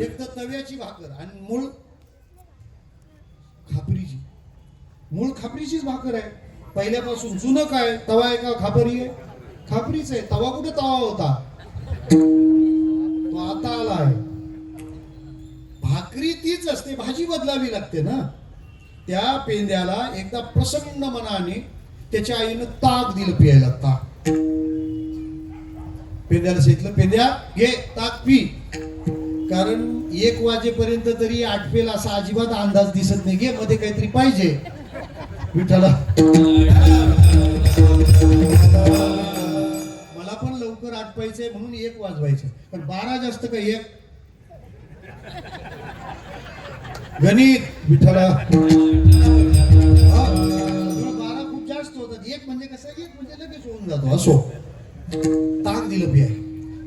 एक तर तव्याची भाकर आणि मूळ खापरीचीच भाकर आहे पहिल्यापासून. जुनं काय, तवा आहे का खापरी आहे? खापरीच आहे. तवा कुठे तवा होता, तो आता आला आहे. भाकरी तीच असते, भाजी बदलावी लागते ना. त्या पेंद्याला एकदा प्रसन्न मनाने त्याच्या आईनं ताक दिलं प्यायला. ताक पेंद्याला सांगितलं, पेंद्या घे ताक पी. कारण 1 वाजेपर्यंत तरी आटपेल असा अजिबात अंदाज दिसत नाही. घे, मध्ये काहीतरी पाहिजे विठ्ठला. मला पण लवकर आटपायचंय म्हणून 1 वाजवायचं, पण 12 जास्त का 1 गणित विठ्ठला. 12 खूप जास्त होतात. 1 म्हणजे कसं, 1 म्हणजे लगेच होऊन जातो. असो, ताक दिलं प्याय.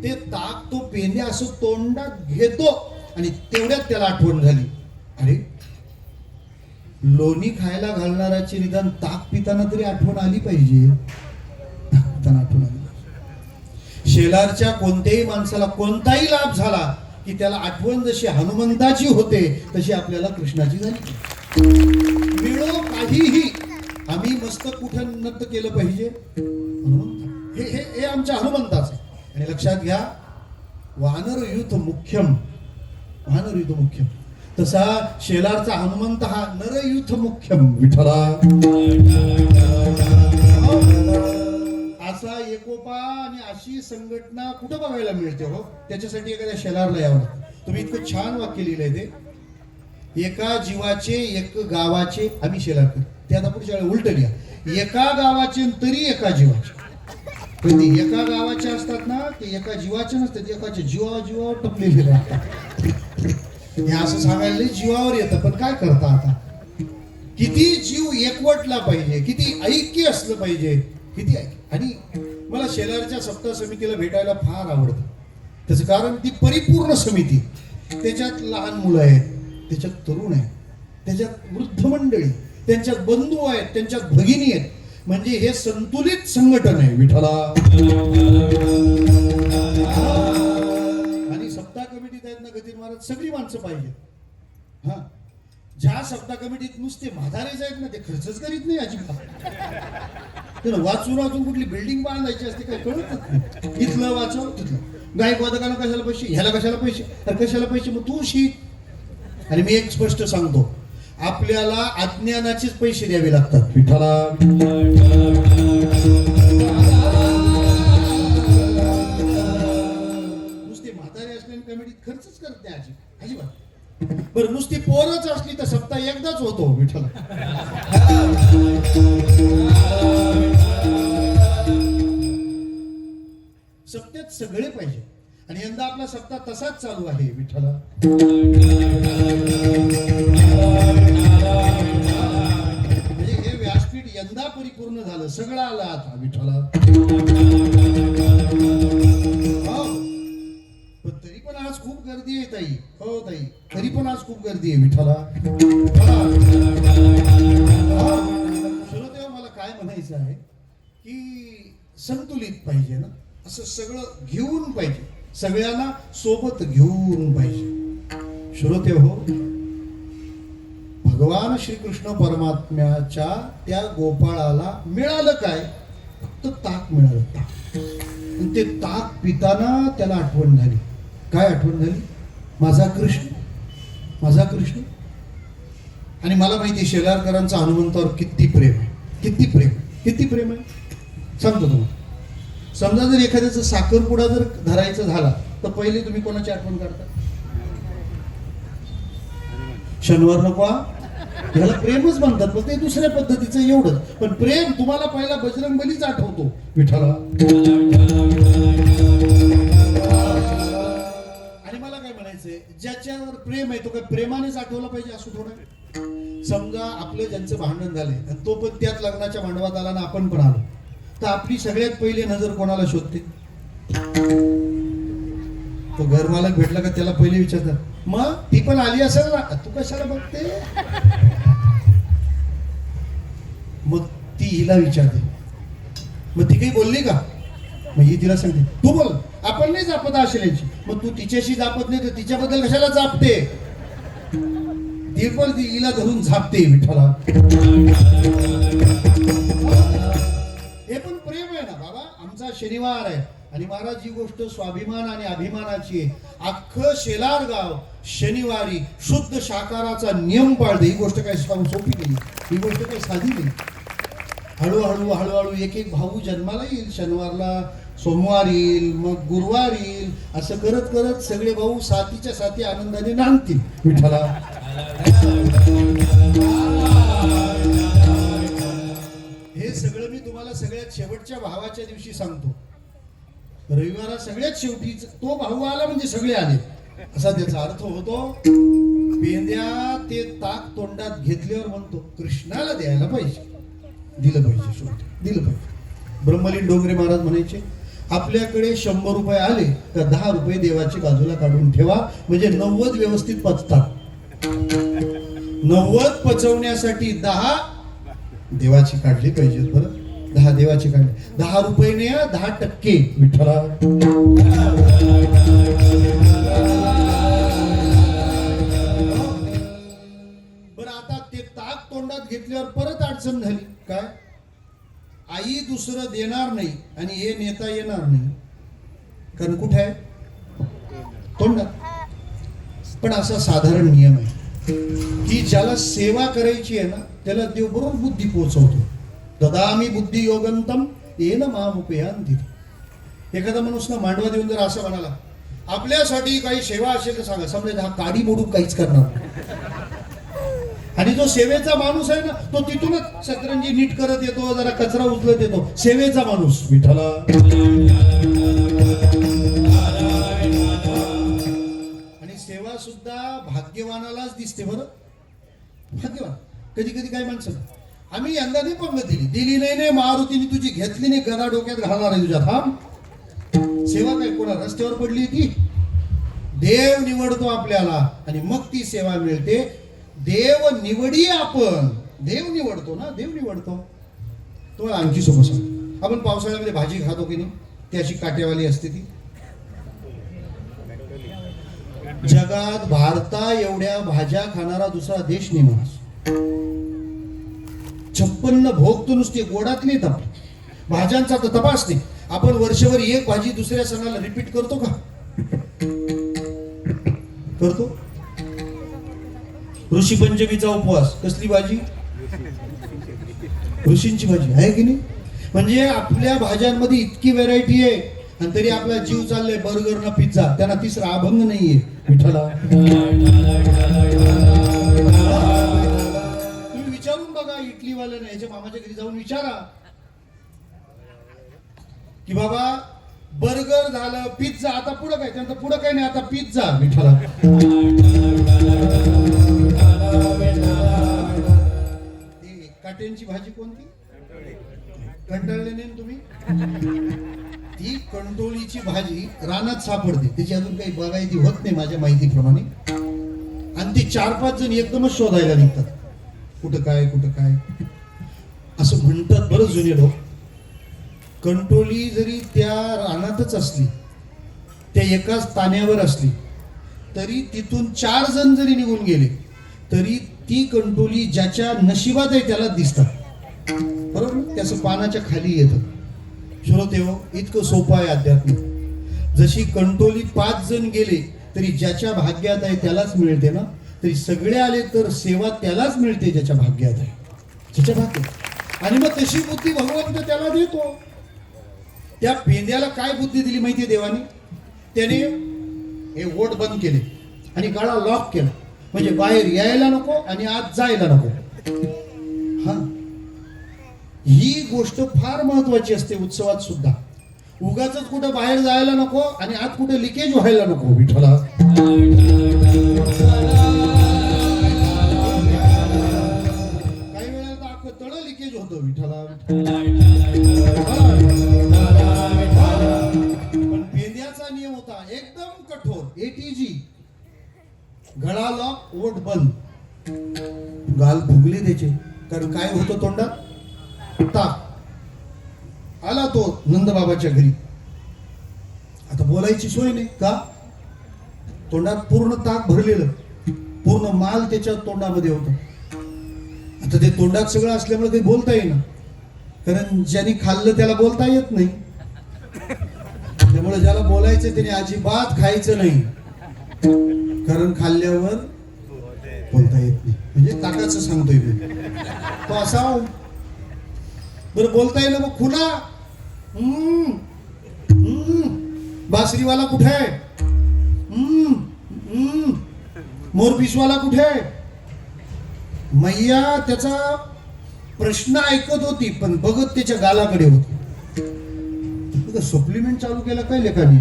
ते ताक तो पेंद्या असं तोंडात घेतो आणि तेवढ्यात त्याला आठवण झाली, अरे लोणी खायला घालणाराची निदान ताक पिताना तरी आठवण आली पाहिजे. ताक आठवण आली. शेलारच्या कोणत्याही माणसाला कोणताही लाभ झाला की त्याला आठवण जशी हनुमंताची होते तशी आपल्याला कृष्णाची झाली. मिळो काहीही आम्ही मस्त कुठं नत केलं पाहिजे हनुमंत. हे आमच्या हनुमंताचं. आणि लक्षात घ्या, वानर युथ मुख्यम, वानर युथ मुख्यम. तसा शेलारचा हनुमंत हा नरयुथ मुख्यम विठ्ठला. असा एकोपा आणि अशी संघटना कुठं बघायला मिळते हो. त्याच्यासाठी एखाद्या शेलारला यावं. तुम्ही इतकं छान वाक्य लिहिलंय ते, एका जीवाचे एक गावाचे. आम्ही शेलार करतो ते आता पुढच्या वेळेला उलट लिहा. एका गावाचे तरी एका जीवाचे. कधी एका गावाचे असतात ना ते एका जीवाचे नसतात, एकाच्या जीवावर टपलेले राहतात. हे असं सांगायला जीवावर येतं, पण काय करता आता. किती जीव एकवटला पाहिजे, किती ऐक्य असलं पाहिजे, किती ऐक्य. आणि मला शेलारच्या सप्ताह समितीला भेटायला फार आवडतं. त्याचं कारण ती परिपूर्ण समिती. त्याच्यात लहान मुलं आहेत, त्याच्यात तरुण आहेत, त्याच्यात वृद्ध मंडळी, त्यांच्यात बंधू आहेत, त्यांच्यात भगिनी आहेत. म्हणजे हे संतुलित संघटन आहे विठ्ठला. आणि सप्ताह कमिटीत आहेत ना गतीर महाराज, सगळी माणसं पाहिजे. हा, ज्या सप्ताह कमिटीत नुसते म्हातारेच आहेत ना ते खर्चच करीत नाही अजिबात. वाचून कुठली बिल्डिंग बांधायची असते काय कळतच नाही. इथलं वाचव तिथलं. गायक वादकाला कशाला पैसे, ह्याला कशाला पैसे, तर कशाला पैसे, मग तू शिक. आणि मी एक स्पष्ट सांगतो, आपल्याला अज्ञानाचेच पैसे द्यावे लागतात विठ्ठला. नुसते म्हातारे असल्याने कमिटीत खर्चच करत नाही अजिबात. बरं नुसती पोरच असली तर सप्ताह एकदाच होतो विठ्ठला. सप्त्यात सगळे पाहिजे. आणि यंदा आपला सप्ताह तसाच चालू आहे विठ्ठला. म्हणजे हे व्यासपीठ यंदा परिपूर्ण झालं, सगळं आलं आता विठ्ठला. पण तरी पण आज खूप गर्दी आहे ताई. हो ताई, तरी पण आज खूप गर्दी आहे विठ्ठला. श्रोतेहो, मला काय म्हणायचं आहे की संतुलित पाहिजे ना, असं सगळं घेऊन पाहिजे, सगळ्यांना सोबत घेऊन पाहिजे. श्रोते हो, भगवान श्रीकृष्ण परमात्म्याच्या त्या गोपाळाला मिळालं काय, फक्त ताक मिळालं. ताक. ते ताक पिताना त्याला आठवण झाली. काय आठवण झाली? माझा कृष्ण, माझा कृष्ण. आणि मला माहिती शेलारकरांचा हनुमंतावर किती प्रेम आहे, किती प्रेम, किती प्रेम आहे सांगतो तुम्हाला. समजा जर एखाद्याचा साखरपुडा जर धरायचा झाला तर पहिले तुम्ही कोणाची आठवण काढता? शनिवार नको ह्याला प्रेमच म्हणतात, पण ते दुसऱ्या पद्धतीचं एवढंच. पण प्रेम तुम्हाला पहिला बजरंगबलीच आठवतो विठ्ठला. आणि मला काय म्हणायचंय, ज्याच्यावर प्रेम आहे तो काय प्रेमानेच आठवलं पाहिजे असं थोडं. समजा आपलं ज्यांचं भांडण झालंय आणि तो पण त्याच लग्नाच्या भांडवात आला ना आपण पण आलो, तर आपली सगळ्यात पहिली नजर कोणाला शोधते? तो घरमालक भेटला का त्याला पहिले विचारतात, मग ती पण आली असेल ना, तू कशाला बघते? मग ती हिला विचारते, मग ती काही बोलली का? मग ही तिला सांगते, तू बोल. आपण नाही जापत आशेची, मग तू तिच्याशी जापत नाही तर तिच्याबद्दल कशाला जापते? ती पण तिला धरून झापते विठ्ठला. हे पण प्रेम आहे ना बाबा. आमचा शनिवार आहे आणि महाराज ही गोष्ट स्वाभिमान आणि अभिमानाची आहे. अख्खं शेलार गाव शनिवारी शुद्ध शाकाहाराचा नियम पाळते. ही गोष्ट काही सोपी नाही, ही गोष्ट काही साधी नाही. हळूहळू हळूहळू एक एक भाऊ जन्माला येईल. शनिवारला सोमवार येईल, मग गुरुवार येईल, असं करत करत सगळे भाऊ साथीच्या साथी आनंदाने नांदतील विठ्ठला. हे सगळं मी तुम्हाला सगळ्यात शेवटच्या भावाच्या दिवशी सांगतो. रविवारा सगळ्यात शेवटी तो भाऊ आला म्हणजे सगळे आले असा त्याचा अर्थ होतो. पेंद्या ते ताक तोंडात घेतल्यावर म्हणतो कृष्णाला द्यायला पाहिजे, दिलं पाहिजे, शेवटी दिलं पाहिजे. ब्रह्मलीन डोंगरे महाराज म्हणायचे आपल्याकडे 100 रुपये आले तर 10 रुपये देवाची बाजूला काढून ठेवा, म्हणजे 90 व्यवस्थित पचतात. 90 पचवण्यासाठी 10 देवाची काढली पाहिजेत. बरं, 10 देवाची काढली. 10 रुपये ने 10% विठ्ठला. बरं, आता ते ताक तोंडात घेतल्यावर परत अडचण झाली. काय? आई दुसरं देणार नाही आणि हे नेता येणार नाही, कारण कुठे आहे? तोंडात. पण असा साधारण नियम आहे की ज्याला सेवा करायची आहे ना त्याला देव बरोबर बुद्धी पोहोचवतो. ददामी बुद्धी योगंतम येन मामुपयांती. एखादा माणूस ना मांडवा देऊन जर असं म्हणाला आपल्यासाठी काही सेवा असेल तर सांगा, समजा हा काडी मोडून काहीच करणार. आणि जो सेवेचा माणूस आहे ना तो तिथूनच सतरंजी नीट करत येतो, जरा कचरा उचलत येतो. सेवेचा माणूस विठ्ठला. आणि सेवा सुद्धा भाग्यवानालाच दिसते. बरं, भाग्यवान. कधी कधी काय माणसं आम्ही यंदा नाही पंगत दिली नाही मारुतीने तुझी घेतली नाही, गदा डोक्यात घालणार आहे तुझ्या. थांब, सेवा काय कोणा रस्त्यावर पडली ती? देव निवडतो आपल्याला आणि मग ती सेवा मिळते. देव निवडी आपण, देव निवडतो ना, देव निवडतो. तो आणखी सोपं सांग. आपण पावसाळ्यामध्ये भाजी खातो की नाही, ती अशी काट्यावाली असते. ती जगात भारता एवढ्या भाज्या खाणारा दुसरा देश नाही महाराज. 56 भोग तो नुसते गोडातले तप, भाज्यांचा तर तपास नाही. आपण वर्षभर एक भाजी दुसऱ्या सणाला रिपीट करतो का? करतो. ऋषी पंचमीचा उपवास कसली भाजी? ऋषींची भाजी आहे की नाही? म्हणजे आपल्या भाज्यांमध्ये इतकी व्हेरायटी आहे आणि तरी आपला जीव चाललाय बर्गर ना पिझ्झा. त्यांना तिसरा अभंग नाहीये विठ्ठला. तुम्ही विचारून बघा इटलीवाल्याने, याच्या मामाच्या घरी जाऊन विचारा की बाबा बर्गर झालं, पिझ्झा, आता पुढं काय? त्यांचं पुढं काय नाही, आता पिझ्झा विठ्ठला. काट्यांची भाजी कोणती? कंटाळले नाही तुम्ही? ती कंटोळीची भाजी रानात सापडते, त्याची अजून काही बागायती होत नाही माझ्या माहितीप्रमाणे. आणि ती 4-5 जण एकदमच शोधायला निघतात, कुठं काय कुठं काय असं म्हणतात. बरंच जुने लोक. कंटोली जरी त्या रानातच असली, त्या एकाच ताण्यावर असली, तरी तिथून 4 जण जरी निघून गेले तरी ती कंटोली ज्याच्या नशिबात आहे त्याला दिसतात. बरोबर, त्याचं पानाच्या खाली येतं. श्रोतेहो, इतकं सोपं आहे अध्यात्म. जशी कंटोली 5 जण गेले तरी ज्याच्या भाग्यात आहे त्यालाच मिळते ना, तरी सगळे आले तर सेवा त्यालाच मिळते ज्याच्या भाग्यात आहे, ज्याच्या भाग्यात. आणि मग तशी बुद्धी भगवंत त्याला देतो. त्या पेंद्याला काय बुद्धी दिली माहितीये देवाने? त्याने हे ओठ बंद केले आणि गळा लॉक केला, म्हणजे बाहेर यायला नको आणि आत जायला नको. हा, ही गोष्ट फार महत्वाची असते उत्सवात सुद्धा. उगाच कुठं बाहेर जायला नको आणि आत कुठं लिकेज व्हायला नको विठ्ठला. काही वेळेला तर अख्खं तळ लिकेज होतं विठ्ठला. पण पेंद्याचा नियम होता एकदम कठोर, ATG. गळा लॉक, ओठ बंद, गाल फुगले त्याचे. कारण काय होतं तोंडात? ताक. आला तो नंदबाबाच्या घरी आता बोलायची सोय नाही का, तोंडात पूर्ण ताक भरलेलं, पूर्ण माल त्याच्या तोंडामध्ये होता. आता ते तोंडात सगळं असल्यामुळे काही बोलता येईना, कारण ज्यांनी खाल्लं त्याला बोलता येत नाही. त्यामुळे ज्याला बोलायचं त्याने अजिबात खायचं नाही, कारण खाल्ल्यावर बोलता येत नाही. म्हणजे ताकाचं सांगतोय मी. तो असा बरं बोलता येईल मग खुला. बासरीवाला कुठे आहे, मोरपिसवाला कुठे आहे. मैया त्याचा प्रश्न ऐकत होती पण बघत त्याच्या गालाकडे होती. सप्लिमेंट चालू केलं काय लेखानी.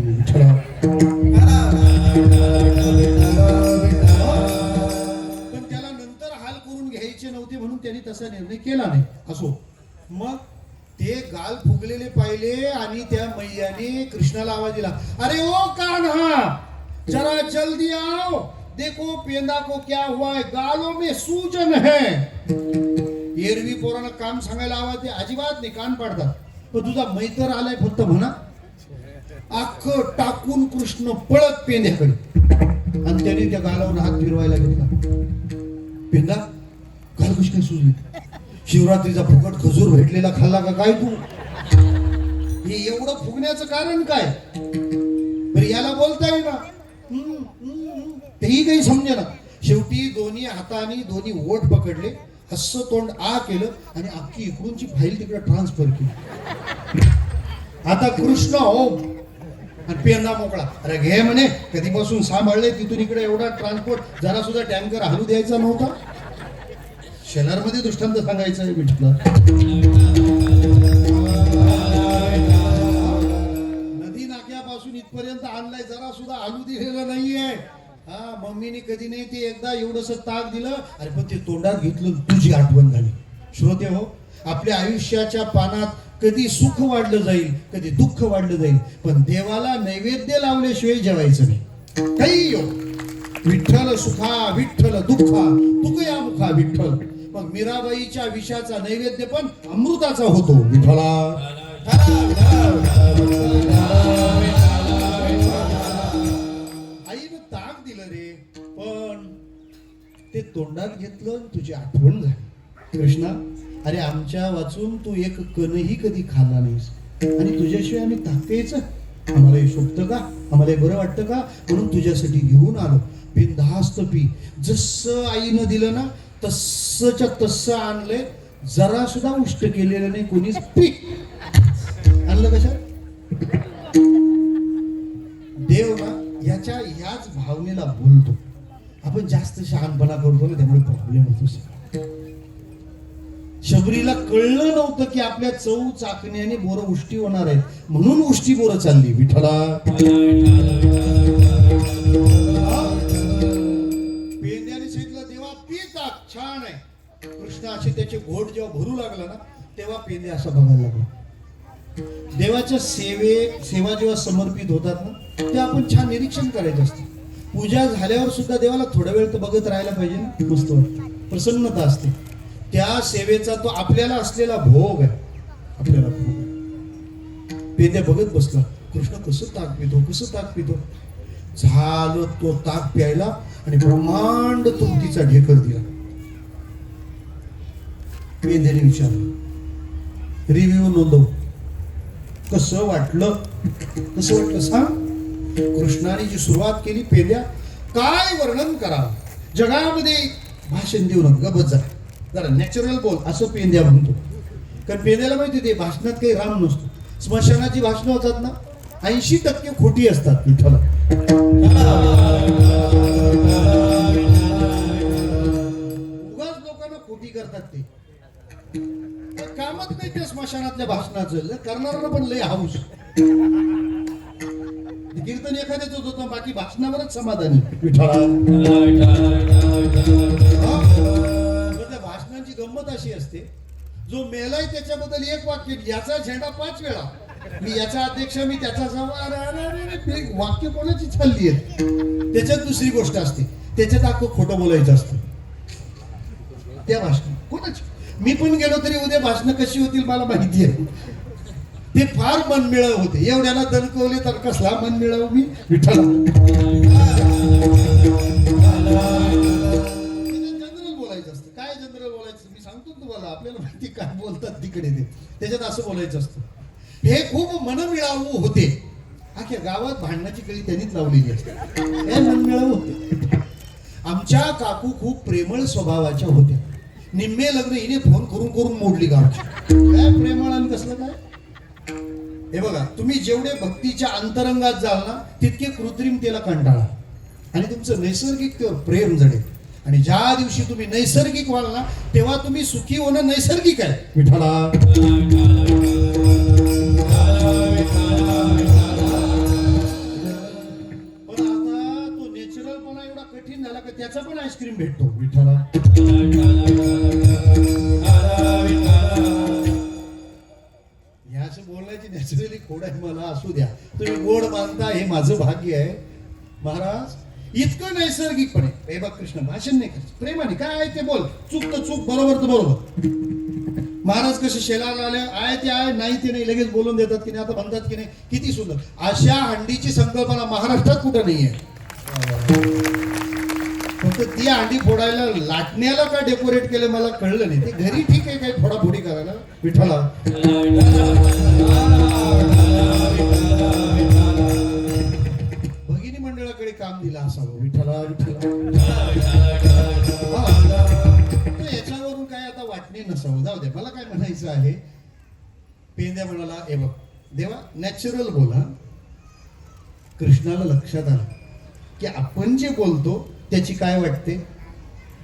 पण त्याला नंतर हाल करून घ्यायचे नव्हते म्हणून त्यांनी तसा निर्णय केला नाही. असो, मग ते गाल फुगलेले पाहिले आणि त्या मैयाने कृष्णाला आवाज दिला, अरे ओ कान्हा जरा जल्दी आओ, देखो पेंदा को क्या हुआ है, गालों में सूजन है. एरवी पोरांना काम सांगायला आवाज दे, अजिबात नाही, कान पाडतात. पण तुझा मैत्र आलाय फक्त म्हणा. अख्खं टाकून कृष्ण पळत पेंद्याकडे आणि त्याने त्या गालावर हात फिरवायला घेतला. पेंदा गाल कशी काय सुजली, शिवरात्रीचा फुकट खजूर भेटलेला खाल्ला का काय तू. हे एवढं फुगण्याचं कारण काय. बरं याला बोलता येईल ना, तेही काही समजेना. शेवटी दोन्ही हाताने दोन्ही ओठ पकडले, असं तोंड आ केलं आणि अख्खी इकडूनची फाईल तिकडे ट्रान्सफर केली. आता कृष्ण हो आणि पेंदा मोकळा. अरे घे म्हणे, कधीपासून सांभाळले तिथून इकडे एवढा ट्रान्सपोर्ट, जरा सुद्धा टँकर हलू द्यायचा नव्हता. शेलार मध्ये दृष्टांत सांगायचं आहे विठ्ठला. नदी नाक्यापासून इथपर्यंत आणलाय, जरा सुद्धा हलू दिलेलं नाहीये. हा, मम्मीने कधी नाही ते एकदा एवढंसं ताक दिलं, अरे पण ते तोंडात घेतलं, तुझी आठवण झाली. श्रोते हो, आपल्या आयुष्याच्या पानात कधी सुख वाढलं जाईल, कधी दुःख वाढलं जाईल, पण देवाला नैवेद्य लावल्याशिवाय जेवायचं नाही. काही हो, विठ्ठल सुखा विठ्ठल दुःखा तुकया मुखा विठ्ठल. मग मीराबाईच्या विषाचा नैवेद्य पण अमृताचा होतो. विठ्ठला आईनं ताक दिलं रे, पण ते तोंडात घेतलं, तुझी आठवण झाली. कृष्णा, अरे आमच्या वाचून तू एक कणही कधी खाल्ला नाहीस आणि तुझ्याशिवाय आम्ही ताक प्यायचं, आम्हाला हे शोभतं का, आम्हाला बरं वाटतं का, म्हणून तुझ्यासाठी घेऊन आलो. बिनधास्त पी. जसं आईनं दिलं ना तसंच्या तसं आणलंय, जरा सुद्धा उष्ट केलेलं नाही कोणीच. पी. आणलं कशा. देव ना याच्या ह्याच भावनेला बोलतो. आपण जास्त शहाणपणा करतो ना, त्यामुळे प्रॉब्लेम होतो. शबरीला कळलं नव्हतं की आपल्या चव चाकण्याने बोरं उष्टी होणार आहेत, म्हणून उष्टी बोरं चालली. विठ्ठला पेंड्याने सांगितलं, देवा पी ताक, छान आहे. कृष्ण असे त्याचे घोट जेव्हा भरू लागला ना, तेव्हा पेंड्या असा बघायला लागला. देवाच्या सेवा जेव्हा समर्पित होतात ना, ते आपण छान निरीक्षण करायचं असतं. पूजा झाल्यावर सुद्धा देवाला थोडा वेळ तर बघत राहायला पाहिजे ना, मस्त वाटतं, प्रसन्नता असते. त्या सेवेचा तो आपल्याला असलेला भोग आहे, आपल्याला भोग आहे. पेंद्या बघत बसला, कृष्ण कसं ताक पितो, कसं ताक पितो. झालं तो ताक प्यायला आणि ब्रह्मांड तुमटीचा ढेकर दिला. पेंद्याने विचारलं, रिव्ह्यू नोंदव, कसं वाटलं, कसं वाटलं सांग. कृष्णाने जी सुरुवात केली, पेंद्या काय वर्णन करावं, जगामध्ये भाषण देऊ नका, गबत जा, जरा नॅचरल बोल, असं पेंद्या म्हणतो. कारण पेंद्याला माहिती ते भाषणात काही राम नसतो. स्मशानाची भाषणं होतात ना, 80% खोटी असतात. विठ्ठला उगाच लोकांना खोटी करतात. ते कामच नाही त्या स्मशानातल्या भाषणाचं, करणाऱ्यांना पण लय हाऊस. कीर्तन एखाद्याच होतं, बाकी भाषणावरच समाधानी. विठ्ठला भाषणांची गंमत अशी असते, जो मेलाय त्याच्याबद्दल एक वाक्य, याचा झेंडा 5 वेळा, मी याचा अध्यक्ष, मी त्याचा वाक्य कोणाची चालली आहे. त्याच्यात दुसरी गोष्ट असते, त्याच्यात अख्खं खोटं बोलायचं असतं. त्या भाषण कोणाची. मी पण गेलो तरी उद्या भाषणं कशी होतील मला माहिती आहे. ते फार मनमिळाव होते. एवढ्याला दणकवले तर कसला मनमिळाव मी विठ्ठला. जनरल बोलायचं असतं. काय जनरल बोलायचं मी सांगतो तुम्हाला, आपल्याला माहिती काय बोलतात तिकडे ते, त्याच्यात असं बोलायचं असतं. हे खूप मनमिळावू होते. अख्या गावात भांडणाची कळी त्यांनीच लावलेली असते. हे मनमिळावू होते. आमच्या काकू खूप प्रेमळ स्वभावाच्या होत्या. निम्मे लग्न हिने फोन करून करून मोडली गावची. काय प्रेमळ आणि कसलं काय. हे बघा, तुम्ही जेवढे भक्तीच्या अंतरंगात जाल ना तितके कृत्रिमतेला कंटाळा आणि तुमचं नैसर्गिक ते प्रेम जडेल. आणि ज्या दिवशी तुम्ही नैसर्गिक व्हाल ना तेव्हा तुम्ही सुखी होणं नैसर्गिक आहे. विठ्ठला पण आता तो नॅचरलपणा एवढा कठीण झाला की त्याचा पण आईस्क्रीम भेटतो. विठ्ठला असं बोलण्याची नॅचरली खोड आहे मला. असू द्या, तुम्ही गोड मानता हे माझं भाग्य आहे. महाराज इतकं नैसर्गिकपणे हे बघ कृष्ण भाषण नाही करायचं, प्रेमाने काय आहे ते बोल. चूक तर चूक, बरोबर तर बरोबर. महाराज कसे शेलाला आले, आहे ते आहे, नाही ते नाही, लगेच बोलून देतात की नाही, आता म्हणतात की नाही. किती सुंदर. अशा हंडीची संकल्पना महाराष्ट्रात कुठं नाही आहे. फक्त ती अंडी फोडायला लाटण्याला का डेकोरेट केलं मला कळलं नाही. ते घरी ठीक आहे काही फोडाफोडी करायला. विठ्ठला भगिनी मंडळाकडे काम दिलं असावं. विठ्ठला याच्यावरून काय आता वाटणे नसावं. जाऊ दे, मला काय म्हणायचं आहे. पेंद्या म्हणाला, हे बघ देवा नॅचरल बोला. कृष्णाला लक्षात आलं की आपण जे बोलतो त्याची काय वाटते,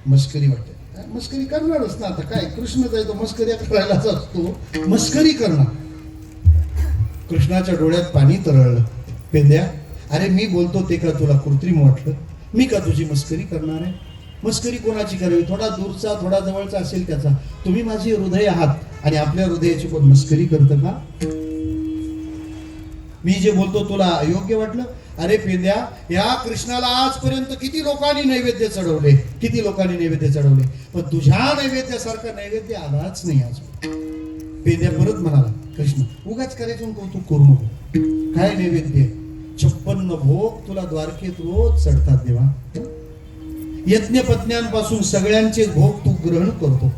मस्करी वाटते. मस्करी करणारच ना. आता काय कृष्णच आहे तो, मस्करी करायलाच असतो. मस्करी करणार. कृष्णाच्या डोळ्यात पाणी तरळलं. पेंद्या, अरे मी बोलतो ते का तुला कृत्रिम वाटलं? मी का तुझी मस्करी करणार आहे? मस्करी कोणाची करावी? थोडा दूरचा थोडा जवळचा असेल त्याचा. तुम्ही माझे हृदय आहात आणि आपल्या हृदयाची कोण मस्करी करतं का? मी जे बोलतो तुला योग्य वाटलं? अरे पेंद्या, या कृष्णाला आजपर्यंत किती लोकांनी नैवेद्य चढवले, किती लोकांनी नैवेद्य चढवले, पण तुझ्या नैवेद्यासारखं नैवेद्य आलाच नाही आज. पेंद्या परत म्हणाला, कृष्ण उगाच करायचं कौतुक करू नको. काय नैवेद्य? 56 भोग तुला द्वारकेत रोज चढतात देवा. यज्ञ पत्न्यांपासून सगळ्यांचे भोग तू ग्रहण करतो.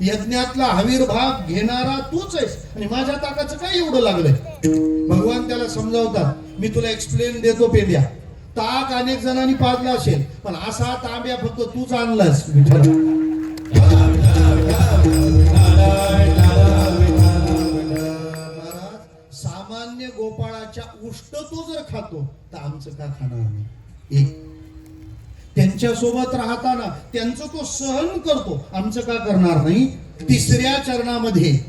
यज्ञातला आविर्भाव घेणारा तूच आहेस आणि माझ्या ताकाचं काय एवढं लागलंय? भगवान त्याला समजावतात. मी तुला एक्सप्लेन देतो पेंद्या. ताक अनेक जणांनी पाजला असेल पण असा तांब्या फक्त तूच आणलास. सामान्य गोपाळाच्या उष्ट तो जर खातो तर आमचं का खाणार आम्ही? एक त्यांच्या सोबत राहताना त्यांचं तो सहन करतो, आमचं का करणार नाही? तिसऱ्या चरणामध्ये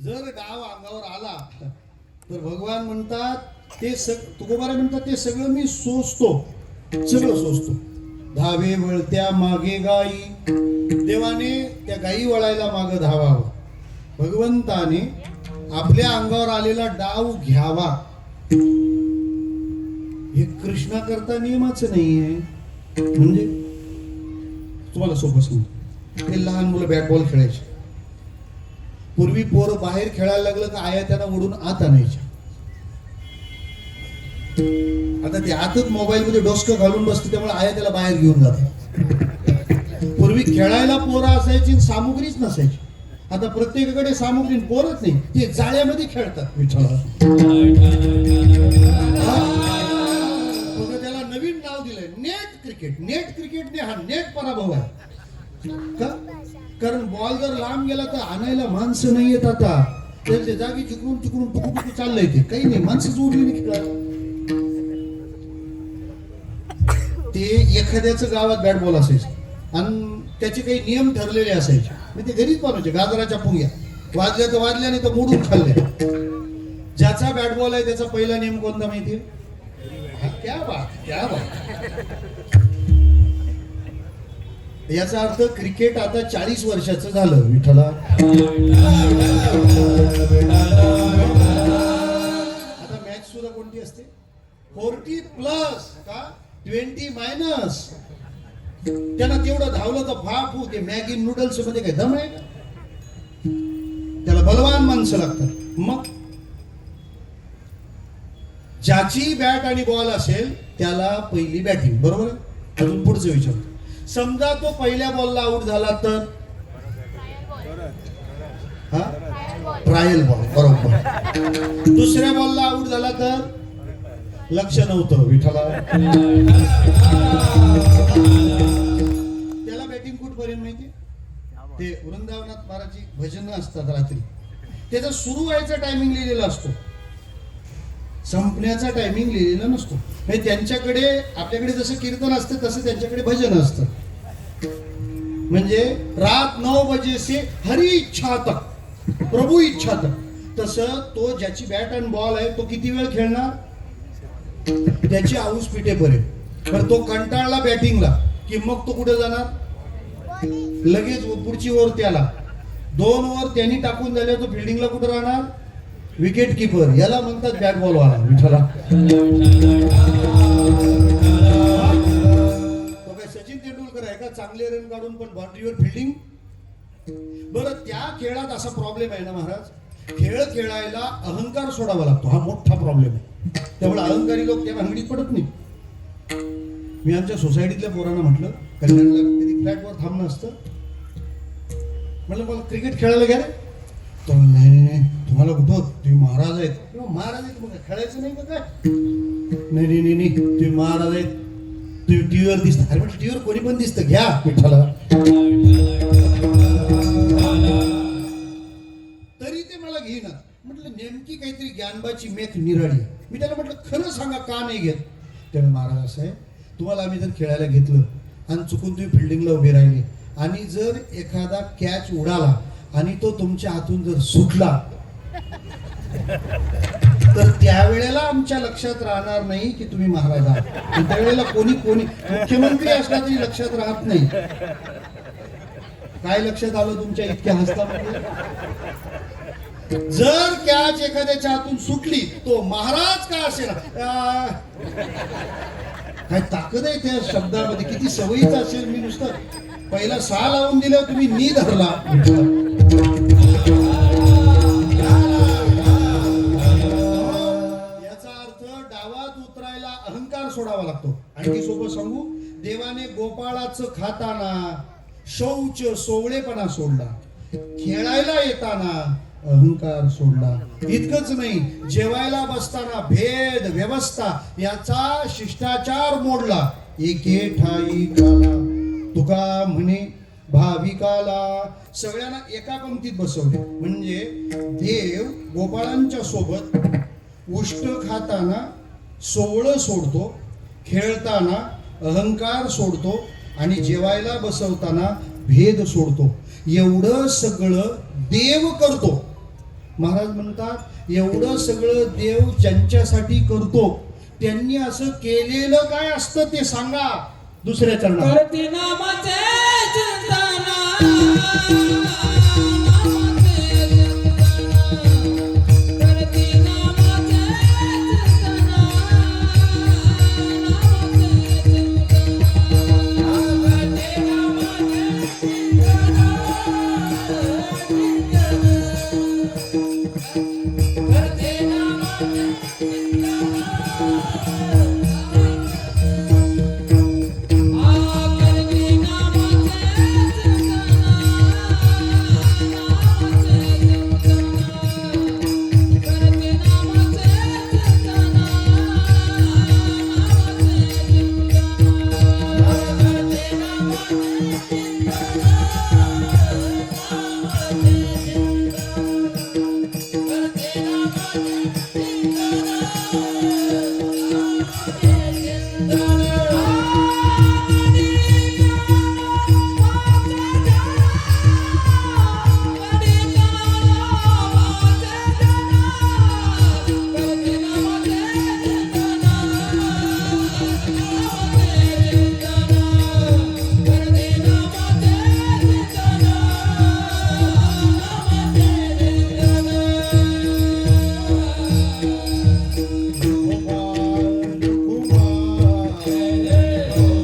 जर डाव अंगावर आला तर भगवान म्हणतात ते तुकोबारा म्हणतात ते सगळं मी सोसतो, सगळं सोसतो. धावे वळत्या मागे गाई. देवाने त्या गाई वळायला मागे धावावं. भगवंताने आपल्या अंगावर आलेला डाव घ्यावा. हे कृष्णा करता नियमाचं नाहीये. म्हणजे तुम्हाला सोपं सांगतो, ते लहान मुलं बॅट बॉल खेळायचे. पूर्वी पोरं बाहेर खेळायला लागलं का आया त्यांना ओढून आत आणायच्या. आता ते आतच मोबाईल मध्ये डोसकं घालून बसते त्यामुळे आया त्याला बाहेर घेऊन जातात. पूर्वी खेळायला पोरं असायची, सामुग्रीच नसायची. आता प्रत्येकाकडे सामुग्री पोरच नाही, ते जाळ्यामध्ये खेळतात विठ्ठला. त्याला नवीन नाव दिलंय नेट क्रिकेट. नेट क्रिकेटने हा नेट पराभव आहे का? कारण बॉल जर लांब गेला तर आणायला माणसं नाही येत. आता त्यांच्या जागी चिकरून चिकरून टुकू चाललंय, ते काही नाही, माणसं जोडली नाही खेळायला. ते एखाद्याच गावात बॅट बॉल असायचं आणि त्याचे काही नियम ठरलेले असायचे, म्हणजे ते घरीच बनवायचे. गाजराच्या पुंग्या वाजल्या तर वाजल्या, नाही तर मोडून खाल्ल्या. ज्याचा बॅट बॉल आहे त्याचा पहिला नियम कोणता माहितीये? क्या बात, क्या बात. याचा अर्थ क्रिकेट आता 40 वर्षाचं झालं विठ्ठला. आता मॅच सुद्धा कोणती असते? 40+ का 20-. त्यांना तेवढं धावलं तर फाफू. ते मॅगी नूडल्स मध्ये काय दम आहे का? त्याला बलवान माणसं लागतात. मग ज्याची बॅट आणि बॉल असेल त्याला पहिली बॅटिंग, बरोबर आहे? अजून पुढचं विचारतो. समजा तो पहिल्या बॉलला आउट झाला तर ट्रायल बॉल, बरोबर. दुसऱ्या बॉलला आउट झाला तर लक्ष नव्हतं विठ्ठला. त्याला बॅटिंग कुठपर्यंत माहिती? ते वृंदावनात महाराजची भजन असतात रात्री, त्याचा सुरू व्हायचा टायमिंग लिहिलेला असतो, संपण्याचा टायमिंग लिहिलेला नसतो. म्हणजे त्यांच्याकडे आपल्याकडे जसं कीर्तन असतं तसं त्यांच्याकडे भजन असतं. म्हणजे रात 9 बजे से हरी इच्छा तक, प्रभू इच्छा तक. तसं तो ज्याची बॅट आणि बॉल आहे तो किती वेळ खेळणार? त्याची आऊस पिटेपर्यंत. पण तो कंटाळला बॅटिंगला की मग तो कुठे जाणार? लगेच पुढची ओव्हर त्याला 2 ओव्हर त्यांनी टाकून झाले, तो फिल्डिंगला कुठे राहणार? Wicket keeper. याला म्हणतात बॅट बॉल वाला विठ्ठला. तो काय सचिन तेंडुलकर आहे का? चांगले रन काढून पण बाउंड्रीवर फिल्डिंग. बरं, त्या खेळात असा प्रॉब्लेम आहे ना महाराज, खेळ खेळायला अहंकार सोडावा लागतो, हा मोठा प्रॉब्लेम आहे. त्यामुळे अहंकारी लोक त्या भानगडीत पडत नाही. मी आमच्या सोसायटीतल्या पोरांना म्हटलं, कल्याणला कधी फ्लॅटवर थांबणं असतं, म्हटलं मला क्रिकेट खेळायला घ्या रे. तर नाही, तुम्हाला कुठं, तुम्ही महाराज आहेत. महाराज आहेत मग खेळायचं नाही का काय? नाही तुम्ही महाराज आहेत, तुम्ही टीव्हीवर दिसता. अरे म्हटलं टीव्हीवर कोणी पण दिसतं, घ्या विठ्ठला. तरी ते मला घेईना. म्हटलं नेमकी काहीतरी ज्ञानबाची मेख निराळी. मी त्याला म्हटलं खरं सांगा का नाही घेत? त्यामुळे महाराज असं आहे, तुम्हाला आम्ही जर खेळायला घेतलं आणि चुकून तुम्ही फिल्डिंगला उभे राहिले आणि जर एखादा कॅच उडाला आणि तो तुमच्या हातून जर सुटला तर त्यावेळेला आमच्या लक्षात राहणार नाही की तुम्ही महाराज आहात. त्यावेळेला कोणी मुख्यमंत्री असला तरी लक्षात राहत नाही. काय लक्षात आलं तुमच्या इतक्या हस्तामध्ये? जर कॅच एखाद्याच्या हातून सुटली तो महाराज का असेल, काय ताकद आहे त्या शब्दामध्ये, किती सवयीचं असेल. मी नुसतं पहिला 6 लावून दिलं, तुम्ही नी धरला. याचा अर्थ डावात उतरायला अहंकार सोडावा लागतो. आणखी सोपं सांगू, देवाने गोपाळाचं खाताना शौच सोवळेपणा सोडला, खेळायला येताना अहंकार सोडला. इतकंच नाही, जेवायला बसताना भेद व्यवस्था याचा शिष्टाचार मोडला. एके ठाई काला तुका म्हणे भाविकाला. सगळ्यांना एका पंक्तीत बसवले. म्हणजे देव गोपाळांच्या सोबत उष्ट खाताना सोवळं सोडतो, खेळताना अहंकार सोडतो आणि जेवायला बसवताना भेद सोडतो. एवढं सगळं देव करतो. महाराज म्हणतात एवढं सगळं देव ज्यांच्यासाठी करतो त्यांनी असं केलेलं काय असतं ते सांगा. दुसऱ्या चरणात